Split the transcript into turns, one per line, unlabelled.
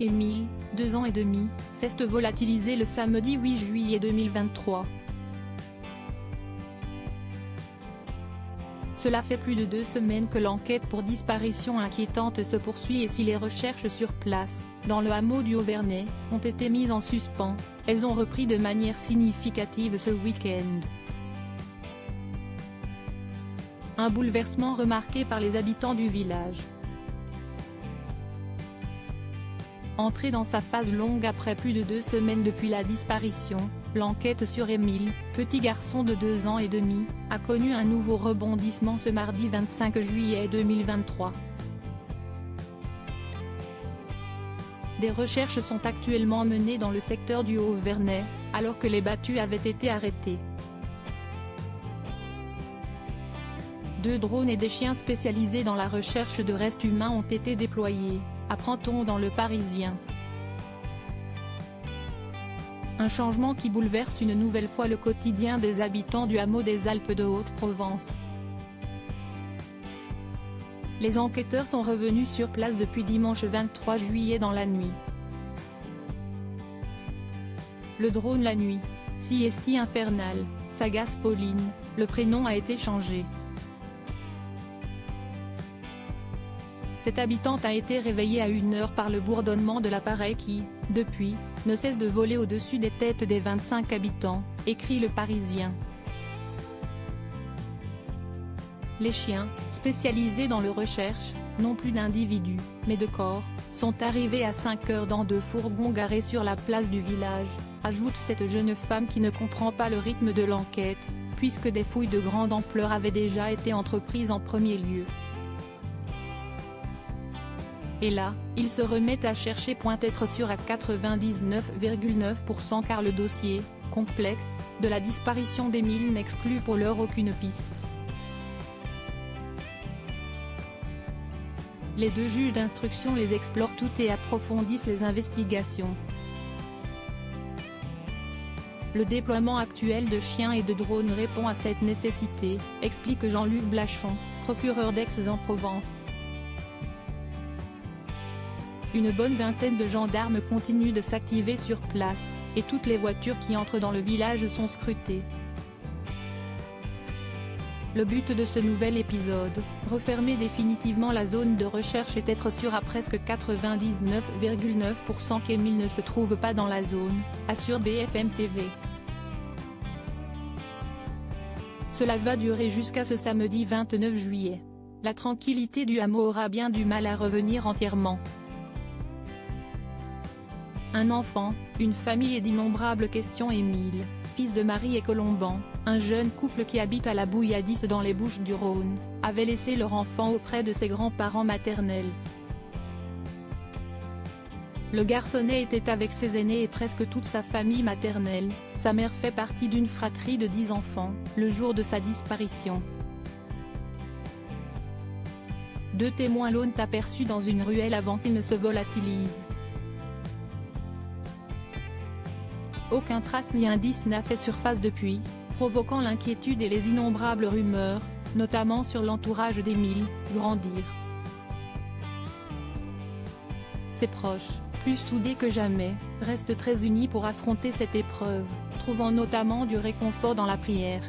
Émile, 2 ans et demi, s'est volatilisé le samedi 8 juillet 2023. Cela fait plus de 2 semaines que l'enquête pour disparition inquiétante se poursuit et si les recherches sur place, dans le hameau du Haut-Vernay, ont été mises en suspens, elles ont repris de manière significative ce week-end. Un bouleversement remarqué par les habitants du village. Entrée dans sa phase longue après plus de 2 semaines depuis la disparition, l'enquête sur Émile, petit garçon de 2 ans et demi, a connu un nouveau rebondissement ce mardi 25 juillet 2023. Des recherches sont actuellement menées dans le secteur du Haut-Vernay, alors que les battus avaient été arrêtés. 2 drones et des chiens spécialisés dans la recherche de restes humains ont été déployés, apprend-on dans Le Parisien. Un changement qui bouleverse une nouvelle fois le quotidien des habitants du hameau des Alpes de Haute-Provence. Les enquêteurs sont revenus sur place depuis dimanche 23 juillet dans la nuit. Le drone la nuit, Siesti infernal, s'agace Pauline, le prénom a été changé. Cette habitante a été réveillée à 1 heure par le bourdonnement de l'appareil qui, depuis, ne cesse de voler au-dessus des têtes des 25 habitants, écrit Le Parisien. Les chiens, spécialisés dans le recherche, non plus d'individus, mais de corps, sont arrivés à 5 heures dans 2 fourgons garés sur la place du village, ajoute cette jeune femme qui ne comprend pas le rythme de l'enquête, puisque des fouilles de grande ampleur avaient déjà été entreprises en premier lieu. Et là, ils se remettent à chercher. Être sûr à 99,9% car le dossier, complexe, de la disparition d'Émile n'exclut pour l'heure aucune piste. Les 2 juges d'instruction les explorent toutes et approfondissent les investigations. Le déploiement actuel de chiens et de drones répond à cette nécessité, explique Jean-Luc Blachon, procureur d'Aix-en-Provence. Une bonne vingtaine de gendarmes continuent de s'activer sur place, et toutes les voitures qui entrent dans le village sont scrutées. Le but de ce nouvel épisode, refermer définitivement la zone de recherche et être sûr à presque 99,9% qu'Émile ne se trouve pas dans la zone, assure BFM TV. Cela va durer jusqu'à ce samedi 29 juillet. La tranquillité du hameau aura bien du mal à revenir entièrement. Un enfant, une famille et d'innombrables questions. Émile, fils de Marie et Colomban, un jeune couple qui habite à la Bouilladisse dans les Bouches-du-Rhône, avait laissé leur enfant auprès de ses grands-parents maternels. Le garçonnet était avec ses aînés et presque toute sa famille maternelle, sa mère fait partie d'une fratrie de 10 enfants, le jour de sa disparition. 2 témoins l'ont aperçu dans une ruelle avant qu'il ne se volatilise. Aucun trace ni indice n'a fait surface depuis, provoquant l'inquiétude et les innombrables rumeurs, notamment sur l'entourage d'Émile, grandir. Ses proches, plus soudés que jamais, restent très unis pour affronter cette épreuve, trouvant notamment du réconfort dans la prière.